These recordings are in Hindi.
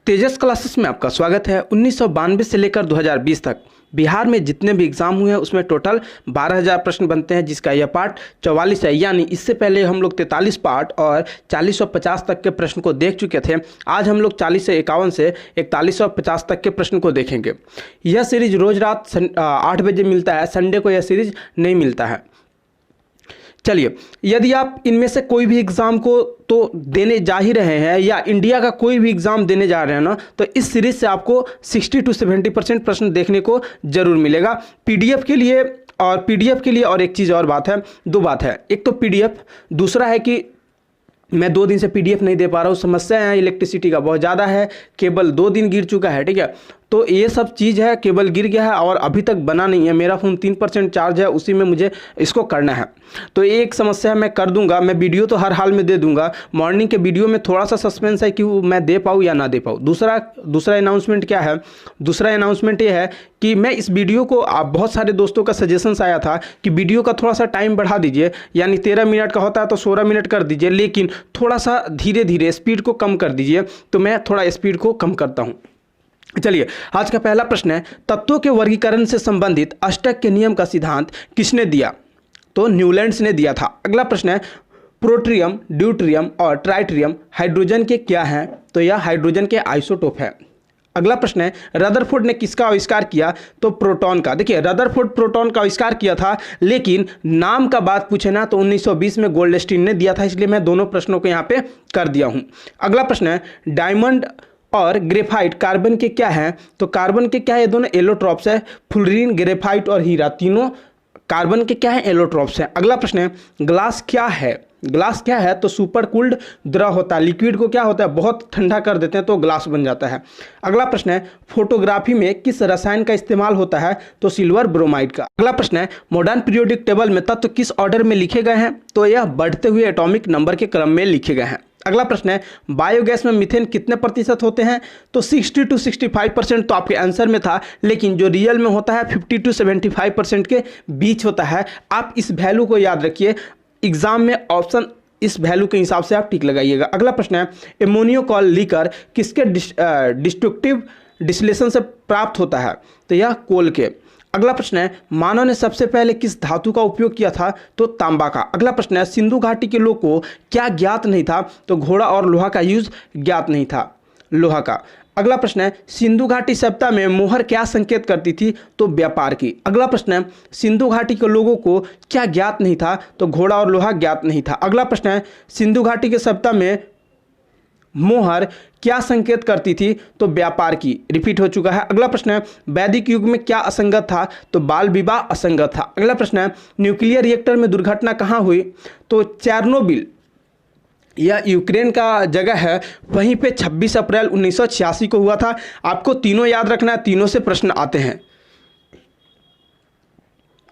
तेजस क्लासेस में आपका स्वागत है। 1992 से लेकर 2020 तक बिहार में जितने भी एग्ज़ाम हुए हैं उसमें टोटल 12,000 प्रश्न बनते हैं, जिसका यह पार्ट 44 है। यानी इससे पहले हम लोग 43 पार्ट और 4050 तक के प्रश्न को देख चुके थे। आज हम लोग 40 से 51 से 4150 तक के प्रश्न को देखेंगे। यह सीरीज रोज़ रात 8 बजे मिलता है, संडे को यह सीरीज नहीं मिलता है। चलिए, यदि आप इनमें से कोई भी एग्ज़ाम को तो देने जा ही रहे हैं या इंडिया का कोई भी एग्ज़ाम देने जा रहे हैं ना, तो इस सीरीज से आपको 60 to 70% प्रश्न देखने को जरूर मिलेगा। पीडीएफ के लिए और एक चीज़ और बात है, दो बात है। एक तो पीडीएफ, दूसरा है कि मैं 2 दिन से पीडीएफ नहीं दे पा रहा हूँ। समस्या है इलेक्ट्रिसिटी का बहुत ज़्यादा है, केबल 2 दिन गिर चुका है, ठीक है। तो ये सब चीज़ है, केबल गिर गया है और अभी तक बना नहीं है। मेरा फ़ोन 3% चार्ज है, उसी में मुझे इसको करना है। तो एक समस्या मैं कर दूंगा, मैं वीडियो तो हर हाल में दे दूंगा। मॉर्निंग के वीडियो में थोड़ा सा सस्पेंस है कि मैं दे पाऊँ या ना दे पाऊँ। दूसरा अनाउंसमेंट क्या है? दूसरा अनाउंसमेंट ये है कि मैं इस वीडियो को, आप बहुत सारे दोस्तों का सजेशंस आया था कि वीडियो का थोड़ा सा टाइम बढ़ा दीजिए, यानी 13 मिनट का होता है तो 16 मिनट कर दीजिए, लेकिन थोड़ा सा धीरे धीरे स्पीड को कम कर दीजिए। तो मैं थोड़ा स्पीड को कम करता हूँ। चलिए, आज का पहला प्रश्न है, तत्वों के वर्गीकरण से संबंधित अष्टक के नियम का सिद्धांत किसने दिया? तो न्यूलैंड्स ने दिया था। अगला प्रश्न है, प्रोट्रियम, ड्यूट्रियम और ट्राइट्रियम हाइड्रोजन के क्या हैं? तो यह हाइड्रोजन के आइसोटोप है। अगला प्रश्न है, रदरफोर्ड ने किसका आविष्कार किया? तो प्रोटॉन का। देखिए, रदरफोर्ड प्रोटॉन का आविष्कार किया था, लेकिन नाम का बात पूछे ना तो 1920 में गोल्डस्टीन ने दिया था, इसलिए मैं दोनों प्रश्नों को यहाँ पे कर दिया हूँ। अगला प्रश्न है, डायमंड और ग्रेफाइट कार्बन के क्या हैं? तो कार्बन के क्या है? ये दोनों एलोट्रॉप्स है। फ्लोरीन, ग्रेफाइट और हीरा तीनों कार्बन के क्या है? एलोट्रॉप्स हैं। अगला प्रश्न है, ग्लास क्या है? ग्लास क्या है? तो सुपर कूल्ड द्रव होता है। लिक्विड को क्या होता है? बहुत ठंडा कर देते हैं तो ग्लास बन जाता है। अगला प्रश्न है, फोटोग्राफी में किस रसायन का इस्तेमाल होता है? तो सिल्वर ब्रोमाइड का। अगला प्रश्न है, मॉडर्न पीरियोडिक टेबल में तत्व किस ऑर्डर में लिखे गए हैं? तो यह बढ़ते हुए एटॉमिक नंबर के क्रम में लिखे गए हैं। अगला प्रश्न है, बायोगैस में मीथेन कितने प्रतिशत होते हैं? तो 60 to 65% तो आपके आंसर में था, लेकिन जो रियल में होता है 50 to 75% के बीच होता है। आप इस वैल्यू को याद रखिए, एग्जाम में ऑप्शन इस वैल्यू के हिसाब से आप टिक लगाइएगा। अगला प्रश्न है, एमोनियोकॉल लीकर किसके डिस्ट्रक्टिव डिस्टिलेशन से प्राप्त होता है? तो यह कोल के। अगला प्रश्न है, मानव ने सबसे पहले किस धातु का उपयोग किया था? तो तांबा का। अगला प्रश्न है, सिंधु घाटी के लोगों को क्या ज्ञात नहीं था? तो घोड़ा और लोहा का यूज ज्ञात नहीं था, लोहा का। अगला प्रश्न है, सिंधु घाटी सभ्यता में मोहर क्या संकेत करती थी? तो व्यापार की। अगला प्रश्न है, सिंधु घाटी के लोगों को क्या ज्ञात नहीं था? तो घोड़ा और लोहा ज्ञात नहीं था। अगला प्रश्न है, सिंधु घाटी के सभ्यता में मोहर क्या संकेत करती थी? तो व्यापार की। रिपीट हो चुका है। अगला प्रश्न है, वैदिक युग में क्या असंगत था? तो बाल विवाह असंगत था। अगला प्रश्न है, न्यूक्लियर रिएक्टर में दुर्घटना कहाँ हुई? तो चेरनोबिल, यह यूक्रेन का जगह है, वहीं पे 26 अप्रैल 1986 को हुआ था। आपको तीनों याद रखना है, तीनों से प्रश्न आते हैं।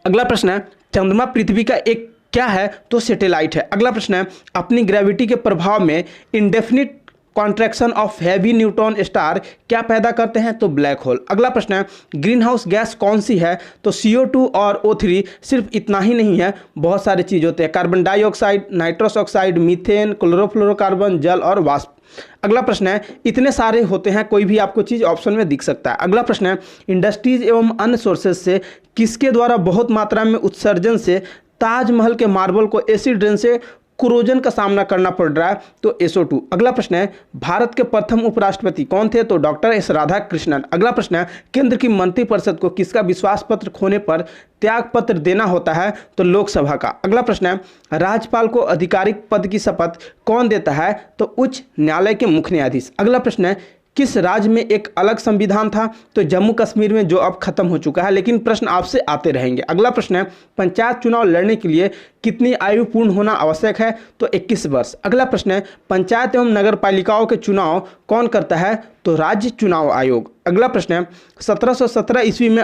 अगला प्रश्न है, चंद्रमा पृथ्वी का एक क्या है? तो सैटेलाइट है। अगला प्रश्न है, अपनी ग्रेविटी के प्रभाव में indefinite contraction of heavy neutron star क्या पैदा करते हैं? तो ब्लैक होल। अगला प्रश्न है, ग्रीन हाउस गैस कौन सी है? तो CO2 और O3। सिर्फ इतना ही नहीं है, बहुत सारे चीज़ होते हैं, carbon dioxide, nitrous oxide, methane, chlorofluorocarbon, जल और वाष्प। अगला प्रश्न है, इतने सारे होते हैं, कोई भी आपको चीज़ ऑप्शन में दिख सकता है। अगला प्रश्न है, इंडस्ट्रीज एवं अन्य सोर्सेज से किसके द्वारा बहुत मात्रा में उत्सर्जन से ताजमहल के मार्बल को एसिड रेन से क्रोजन का सामना करना पड़ रहा है? तो SO2। अगला प्रश्न है, भारत के प्रथम उपराष्ट्रपति कौन थे? तो डॉक्टर S राधाकृष्णन। अगला प्रश्न है, केंद्र की मंत्रिपरिषद को किसका विश्वास पत्र खोने पर त्याग पत्र देना होता है? तो लोकसभा का। अगला प्रश्न है, राज्यपाल को आधिकारिक पद की शपथ कौन देता है? तो उच्च न्यायालय के मुख्य न्यायाधीश। अगला प्रश्न है, किस राज्य में एक अलग संविधान था? तो जम्मू कश्मीर में, जो अब खत्म हो चुका है, लेकिन प्रश्न आपसे आते रहेंगे। अगला प्रश्न है, पंचायत चुनाव लड़ने के लिए कितनी आयु पूर्ण होना आवश्यक है? तो 21 वर्ष। अगला प्रश्न है, पंचायत एवं नगर पालिकाओं के चुनाव कौन करता है? तो राज्य चुनाव आयोग। अगला प्रश्न है, 1717 ईस्वी में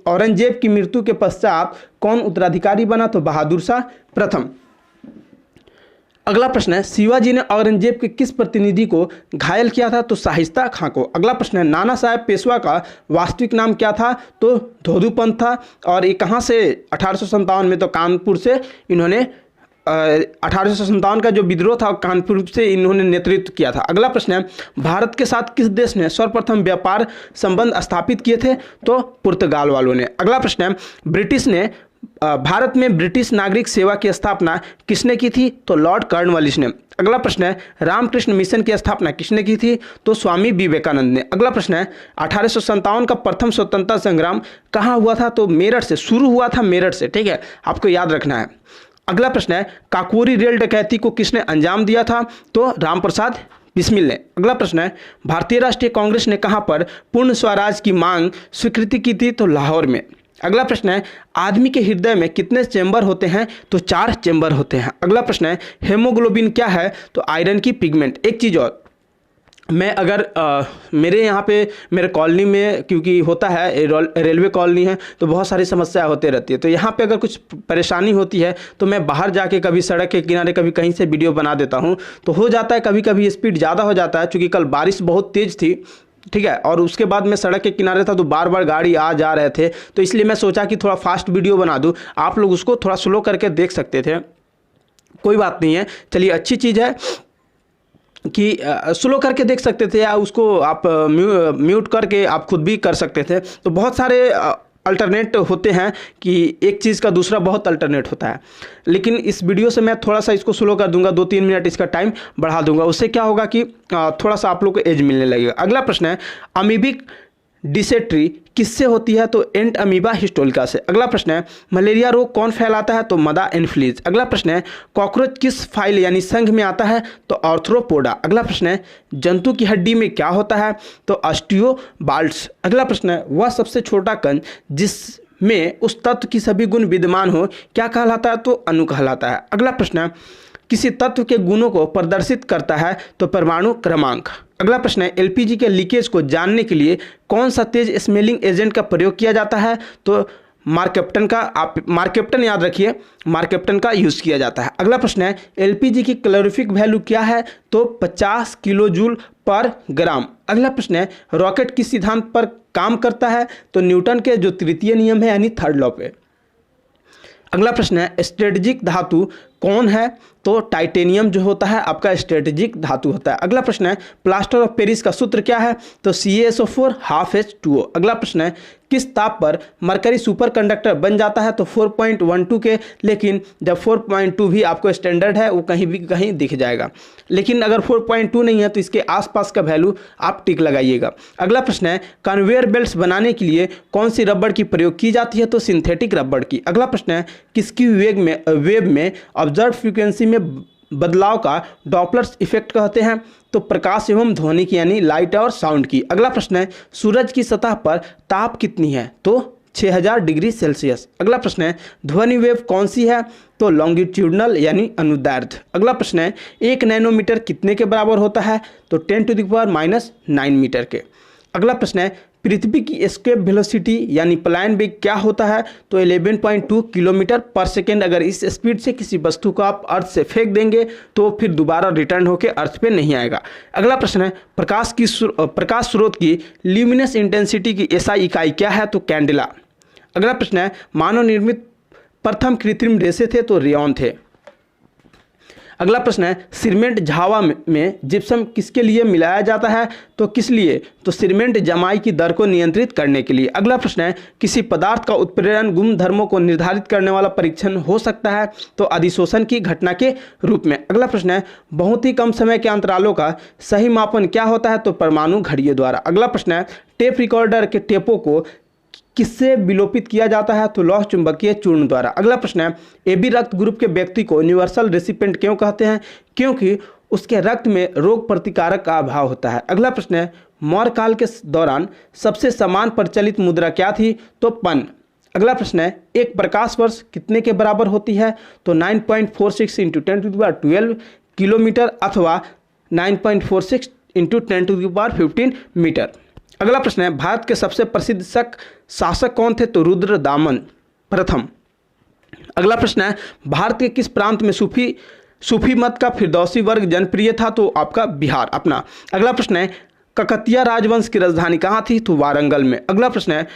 औरंगजेब की मृत्यु के पश्चात कौन उत्तराधिकारी बना? तो बहादुर शाह प्रथम। अगला प्रश्न है, शिवाजी ने औरंगजेब के किस प्रतिनिधि को घायल किया था? तो शाहिस्ता खां को। अगला प्रश्न है, नाना साहेब पेशवा का वास्तविक नाम क्या था? तो धोधुपंत था। और ये कहाँ से? 1857 में तो कानपुर से इन्होंने 1857 का जो विद्रोह था कानपुर से इन्होंने नेतृत्व किया था। अगला प्रश्न है, भारत के साथ किस देश ने सर्वप्रथम व्यापार संबंध स्थापित किए थे? तो पुर्तगाल वालों ने। अगला प्रश्न है, ब्रिटिश ने भारत में ब्रिटिश नागरिक सेवा की स्थापना किसने की थी? तो लॉर्ड कॉर्नवालिस ने। अगला प्रश्न है, रामकृष्ण मिशन की स्थापना किसने की थी? तो स्वामी विवेकानंद ने। अगला प्रश्न है, 1857 का प्रथम स्वतंत्रता संग्राम कहाँ हुआ था? तो मेरठ से शुरू हुआ था, मेरठ से। ठीक है, आपको याद रखना है। अगला प्रश्न है, काकोरी रेल डकैती को किसने अंजाम दिया था? तो रामप्रसाद बिस्मिल ने। अगला प्रश्न है, भारतीय राष्ट्रीय कांग्रेस ने कहां पर पूर्ण स्वराज की मांग स्वीकृति की थी? तो लाहौर में। अगला प्रश्न है, आदमी के हृदय में कितने चेंबर होते हैं? तो 4 चेंबर होते हैं। अगला प्रश्न है, हेमोग्लोबिन क्या है? तो आयरन की पिगमेंट। एक चीज और, मैं अगर मेरे यहाँ पे मेरे कॉलोनी में, क्योंकि होता है रेलवे कॉलोनी है, तो बहुत सारी समस्या होते रहती है, तो यहाँ पे अगर कुछ परेशानी होती है तो मैं बाहर जाके कभी सड़क के किनारे कभी कहीं से वीडियो बना देता हूँ। तो हो जाता है कभी कभी स्पीड ज़्यादा हो जाता है, चूँकि कल बारिश बहुत तेज़ थी। ठीक है, और उसके बाद मैं सड़क के किनारे था तो बार बार गाड़ी आ जा रहे थे, तो इसलिए मैं सोचा कि थोड़ा फास्ट वीडियो बना दूँ, आप लोग उसको थोड़ा स्लो करके देख सकते थे। कोई बात नहीं है, चलिए अच्छी चीज़ है कि स्लो करके देख सकते थे, या उसको आप म्यूट करके आप खुद भी कर सकते थे। तो बहुत सारे अल्टरनेट होते हैं कि एक चीज़ का दूसरा बहुत अल्टरनेट होता है, लेकिन इस वीडियो से मैं थोड़ा सा इसको स्लो कर दूंगा, 2-3 मिनट इसका टाइम बढ़ा दूंगा। उससे क्या होगा कि थोड़ा सा आप लोग को एज मिलने लगेगा। अगला प्रश्न है, अमीबिक डिसेंट्री किससे होती है? तो एंट अमीबा हिस्टोलिका से। अगला प्रश्न है, मलेरिया रोग कौन फैलाता है? तो मदा एनफ्लीज। अगला प्रश्न है, कॉकरोच किस फाइल यानी संघ में आता है? तो आर्थ्रोपोडा। अगला प्रश्न है, जंतु की हड्डी में क्या होता है? तो ऑस्टियोबाल्ट्स। अगला प्रश्न है, वह सबसे छोटा कण जिसमें उस तत्व की सभी गुण विद्यमान हो क्या कहलाता है? तो अणु कहलाता है। अगला प्रश्न है, किसी तत्व के गुणों को प्रदर्शित करता है? तो परमाणु क्रमांक। अगला प्रश्न है, एलपीजी के लीकेज को जानने के लिए कौन सा तेज स्मेलिंग एजेंट का प्रयोग किया जाता है? तो मार्केप्टन का, आप मार्केप्टन याद रखिए, मार्केप्टन का यूज़ किया जाता है। अगला प्रश्न है, एलपीजी की कैलोरीफिक वैल्यू क्या है? तो 50 किलो जूल पर ग्राम। अगला प्रश्न है, रॉकेट किस सिद्धांत पर काम करता है? तो न्यूटन के जो तृतीय नियम है यानी थर्ड लॉ पे। अगला प्रश्न है, स्ट्रेटेजिक धातु कौन है? तो टाइटेनियम जो होता है आपका स्ट्रेटेजिक धातु होता है। अगला प्रश्न है, प्लास्टर ऑफ पेरिस का सूत्र क्या है? तो CaSO4 ½ H2O। अगला प्रश्न है, किस ताप पर मरकरी सुपर कंडक्टर बन जाता है? तो 4.12 के, लेकिन जब 4.2 भी आपको स्टैंडर्ड है वो कहीं भी कहीं दिख जाएगा, लेकिन अगर 4.2 नहीं है तो इसके आसपास का वैल्यू आप टिक लगाइएगा। अगला प्रश्न है, कन्वेयर बेल्ट्स बनाने के लिए कौन सी रबड़ की प्रयोग की जाती है? तो सिंथेटिक रबड़ की। अगला प्रश्न है, किसकी वेब में ऑब्जर्व फ्रीक्वेंसी में बदलाव का डॉपलर्स इफेक्ट कहते हैं? तो प्रकाश एवं ध्वनि की यानी लाइट और साउंड की। अगला प्रश्न है, सूरज की सतह पर ताप कितनी है? तो 6000 डिग्री सेल्सियस। अगला प्रश्न है, ध्वनि वेव कौन सी है? तो लॉन्गिट्यूडनल यानी अनुदैर्ध्य। अगला प्रश्न है, 1 नैनोमीटर कितने के बराबर होता है? तो 10⁻⁹ मीटर के। अगला प्रश्न है, पृथ्वी की एस्केप वेलोसिटी यानी पलायन वेग क्या होता है? तो 11.2 किलोमीटर पर सेकेंड। अगर इस स्पीड से किसी वस्तु को आप अर्थ से फेंक देंगे तो फिर दोबारा रिटर्न होकर अर्थ पे नहीं आएगा। अगला प्रश्न है, प्रकाश स्रोत की ल्यूमिनस इंटेंसिटी की SI इकाई क्या है? तो कैंडेला। अगला प्रश्न है, मानव निर्मित प्रथम कृत्रिम रेशे थे? तो रेयॉन थे। अगला प्रश्न है, सीमेंट झावा में जिप्सम किसके लिए मिलाया जाता है? तो किस लिए? तो सीमेंट जमाई की दर को नियंत्रित करने के लिए। अगला प्रश्न है, किसी पदार्थ का उत्प्रेरण गुणधर्मों को निर्धारित करने वाला परीक्षण हो सकता है? तो अधिशोषण की घटना के रूप में। अगला प्रश्न है, बहुत ही कम समय के अंतरालों का सही मापन क्या होता है? तो परमाणु घड़ियों द्वारा। अगला प्रश्न है, टेप रिकॉर्डर के टेपों को किससे विलोपित किया जाता है? तो लौह चुंबकीय चूर्ण द्वारा। अगला प्रश्न है, AB रक्त ग्रुप के व्यक्ति को यूनिवर्सल रेसिपिएंट क्यों कहते हैं? क्योंकि उसके रक्त में रोग प्रतिकारक का अभाव होता है। अगला प्रश्न है, मौर्य काल के दौरान सबसे समान प्रचलित मुद्रा क्या थी? तो पन। अगला प्रश्न है, एक प्रकाश वर्ष कितने के बराबर होती है? तो 9.46 × 10⁻12 किलोमीटर अथवा 9.46 × 10⁻15 मीटर। अगला प्रश्न है, भारत के सबसे प्रसिद्ध शासक कौन थे? तो रुद्रदामन प्रथम। अगला प्रश्न है, भारत के किस प्रांत में सूफी मत का फिरदौसी वर्ग जनप्रिय था? तो आपका बिहार अपना। अगला प्रश्न है, ककतिया राजवंश की राजधानी कहाँ थी? तो वारंगल में। अगला प्रश्न है,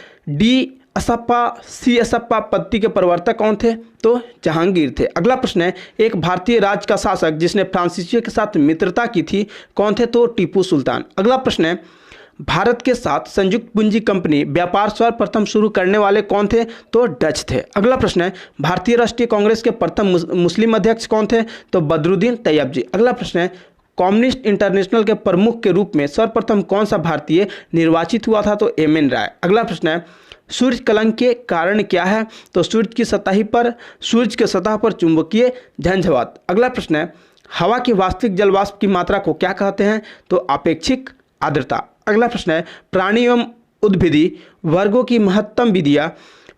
असप्पा पद्धति के प्रवर्तक कौन थे? तो जहांगीर थे। अगला प्रश्न है, एक भारतीय राज्य का शासक जिसने फ्रांसीसियों के साथ मित्रता की थी कौन थे? तो टीपू सुल्तान। अगला प्रश्न है, भारत के साथ संयुक्त पूंजी कंपनी व्यापार सर्वप्रथम शुरू करने वाले कौन थे? तो डच थे। अगला प्रश्न है, भारतीय राष्ट्रीय कांग्रेस के प्रथम मुस्लिम अध्यक्ष कौन थे? तो बदरुद्दीन तैयब जी। अगला प्रश्न है, कम्युनिस्ट इंटरनेशनल के प्रमुख के रूप में सर्वप्रथम कौन सा भारतीय निर्वाचित हुआ था? तो एम.एन. राय। अगला प्रश्न है, सूर्य कलंक के कारण क्या है? तो सूर्य की सतह पर चुंबकीय झंझावात। अगला प्रश्न है, हवा की वास्तविक जल वाष्प की मात्रा को क्या कहते हैं? तो अपेक्षिक आर्द्रता। अगला प्रश्न है, प्राणी एवं उद्भिदी वर्गों की महत्तम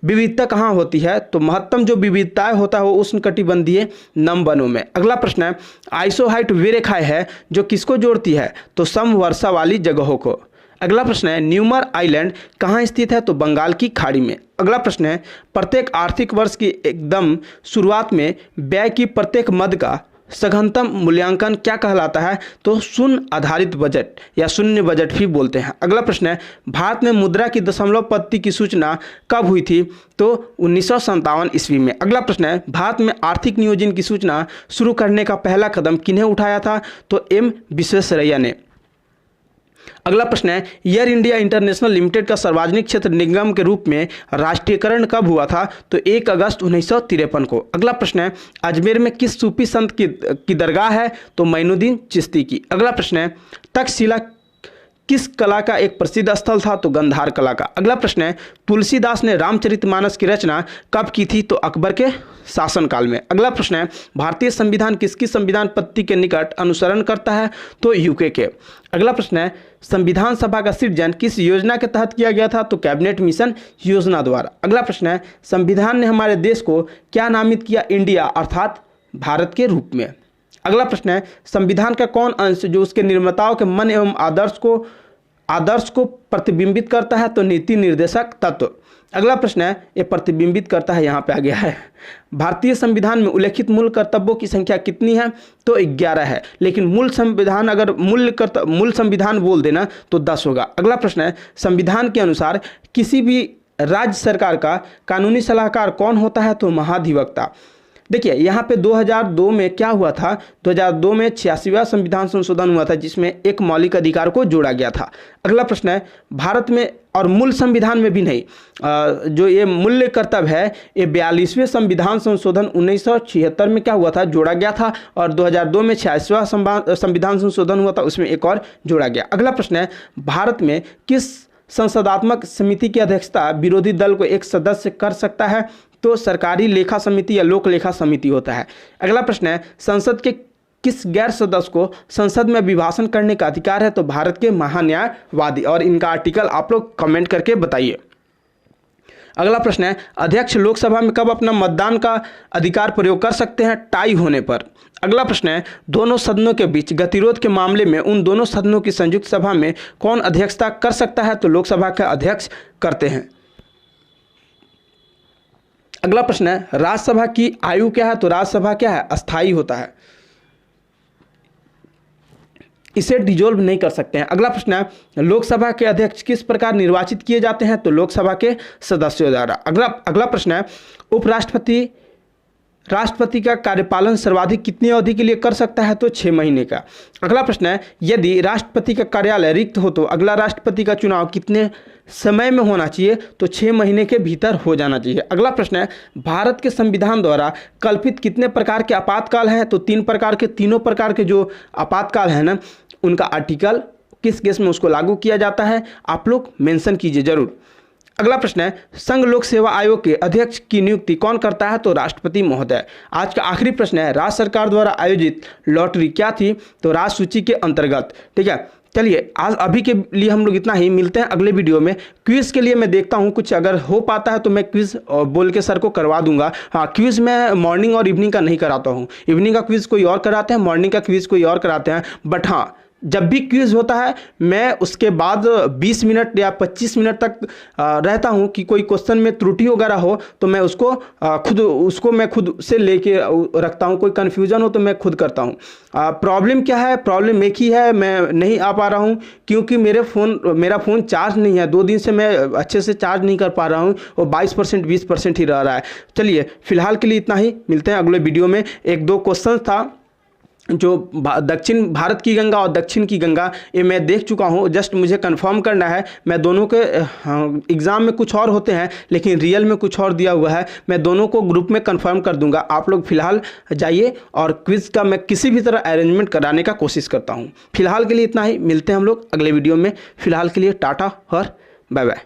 विविधता कहाँ होती है? तो महत्तम जो विविधताएं होता है वो उष्णकटिबंधीय नम वनों में। अगला प्रश्न है, आइसोहाइट वे रेखाएं है जो किसको जोड़ती है? तो समवर्षा वाली जगहों को। अगला प्रश्न है, न्यूमर आइलैंड कहाँ स्थित है? तो बंगाल की खाड़ी में। अगला प्रश्न है, प्रत्येक आर्थिक वर्ष की एकदम शुरुआत में व्यय की प्रत्येक मद का सघनतम मूल्यांकन क्या कहलाता है? तो शून्य आधारित बजट या शून्य बजट भी बोलते हैं। अगला प्रश्न है, भारत में मुद्रा की दशमलव पद्धति की सूचना कब हुई थी? तो 1957 ईस्वी में। अगला प्रश्न है, भारत में आर्थिक नियोजन की सूचना शुरू करने का पहला कदम किन्हें उठाया था? तो एम विश्वेश्वरैया ने। अगला प्रश्न है, एयर इंडिया इंटरनेशनल लिमिटेड का सार्वजनिक क्षेत्र निगम के रूप में राष्ट्रीयकरण कब हुआ था? तो 1 अगस्त 1953 को। अगला प्रश्न है, अजमेर में किस सूफी संत की दरगाह है? तो मोइनुद्दीन चिश्ती की। अगला प्रश्न है, तक्षशिला किस कला का एक प्रसिद्ध स्थल था? तो गंधार कला का। अगला प्रश्न है, तुलसीदास ने रामचरितमानस की रचना कब की थी? तो अकबर के शासनकाल में। अगला प्रश्न है, भारतीय संविधान किसकी संविधान पद्धति के निकट अनुसरण करता है? तो यूके के। अगला प्रश्न है, संविधान सभा का सृजन किस योजना के तहत किया गया था? तो कैबिनेट मिशन योजना द्वारा। अगला प्रश्न है, संविधान ने हमारे देश को क्या नामित किया? इंडिया अर्थात भारत के रूप में। अगला प्रश्न है, संविधान का कौन अंश जो उसके निर्माताओं के मन एवं आदर्श को प्रतिबिंबित करता है? तो नीति निर्देशक तत्व। अगला प्रश्न है, ये प्रतिबिंबित करता है, यहाँ पे आ गया है। भारतीय संविधान में उल्लेखित मूल कर्तव्यों की संख्या कितनी है? तो 11 है, लेकिन मूल संविधान बोल देना तो 10 होगा। अगला प्रश्न है, संविधान के अनुसार किसी भी राज्य सरकार का कानूनी सलाहकार कौन होता है? तो महाधिवक्ता। देखिए यहाँ पे 2002 में क्या हुआ था? 2002 में 86वां संविधान संशोधन हुआ था जिसमें एक मौलिक अधिकार को जोड़ा गया था। अगला प्रश्न है, भारत में और मूल संविधान में भी नहीं, जो ये मूल्य कर्तव्य है ये 42वें संविधान संशोधन 1976 में क्या हुआ था? जोड़ा गया था। और 2002 में 86वां संविधान संशोधन हुआ था, उसमें एक और जोड़ा गया। अगला प्रश्न है, भारत में किस संसदात्मक समिति की अध्यक्षता विरोधी दल को एक सदस्य कर सकता है? तो सरकारी लेखा समिति या लोक लेखा समिति होता है। अगला प्रश्न है, संसद के किस गैर सदस्य को संसद में अभिभाषण करने का अधिकार है? तो भारत के महान्यायवादी। और इनका आर्टिकल आप लोग कमेंट करके बताइए। अगला प्रश्न है, अध्यक्ष लोकसभा में कब अपना मतदान का अधिकार प्रयोग कर सकते हैं? टाई होने पर। अगला प्रश्न है, दोनों सदनों के बीच गतिरोध के मामले में उन दोनों सदनों की संयुक्त सभा में कौन अध्यक्षता कर सकता है? तो लोकसभा के अध्यक्ष करते हैं। अगला प्रश्न है, राज्यसभा की आयु क्या है? तो राज्यसभा क्या है? अस्थायी होता है, इसे डिजोल्व नहीं कर सकते हैं। अगला प्रश्न है, लोकसभा के अध्यक्ष किस प्रकार निर्वाचित किए जाते हैं? तो लोकसभा के सदस्यों द्वारा। अगला प्रश्न है, राष्ट्रपति का कार्यपालन सर्वाधिक कितनी अवधि के लिए कर सकता है? तो 6 महीने का। अगला प्रश्न है, यदि राष्ट्रपति का कार्यालय रिक्त हो तो अगला राष्ट्रपति का चुनाव कितने समय में होना चाहिए? तो 6 महीने के भीतर हो जाना चाहिए। अगला प्रश्न है, भारत के संविधान द्वारा कल्पित कितने प्रकार के आपातकाल हैं? तो 3 प्रकार के। तीनों प्रकार के जो आपातकाल है ना, उनका आर्टिकल किस केस में उसको लागू किया जाता है, आप लोग मेंशन कीजिए जरूर। अगला प्रश्न है, संघ लोक सेवा आयोग के अध्यक्ष की नियुक्ति कौन करता है? तो राष्ट्रपति महोदय। आज का आखिरी प्रश्न है, राज्य सरकार द्वारा आयोजित लॉटरी क्या थी? तो राज्य सूची के अंतर्गत। ठीक है, चलिए आज अभी के लिए हम लोग इतना ही, मिलते हैं अगले वीडियो में। क्विज के लिए मैं देखता हूँ कुछ अगर हो पाता है तो मैं क्विज बोल के सर को करवा दूंगा। हाँ, क्विज मैं मॉर्निंग और इवनिंग का नहीं कराता हूँ। इवनिंग का क्विज कोई और कराते हैं, मॉर्निंग का क्विज कोई और कराते हैं। बट हाँ, जब भी क्विज़ होता है मैं उसके बाद 20 मिनट या 25 मिनट तक रहता हूं कि कोई क्वेश्चन में त्रुटि वगैरह हो तो मैं उसको मैं खुद से लेके रखता हूं। कोई कन्फ्यूजन हो तो मैं खुद करता हूं। प्रॉब्लम क्या है? प्रॉब्लम एक ही है, मैं नहीं आ पा रहा हूं क्योंकि मेरा फ़ोन चार्ज नहीं है। 2 दिन से मैं अच्छे से चार्ज नहीं कर पा रहा हूं और 22% 20% ही रह रहा है। चलिए फ़िलहाल के लिए इतना ही, मिलते हैं अगले वीडियो में। 1-2 क्वेश्चन था जो दक्षिण भारत की गंगा और दक्षिण की गंगा, ये मैं देख चुका हूँ। जस्ट मुझे कंफर्म करना है। मैं दोनों के एग्ज़ाम में कुछ और होते हैं लेकिन रियल में कुछ और दिया हुआ है। मैं दोनों को ग्रुप में कंफर्म कर दूंगा। आप लोग फिलहाल जाइए और क्विज़ का मैं किसी भी तरह अरेंजमेंट कराने का कोशिश करता हूँ। फिलहाल के लिए इतना ही, मिलते हैं हम लोग अगले वीडियो में। फिलहाल के लिए टाटा और बाय बाय।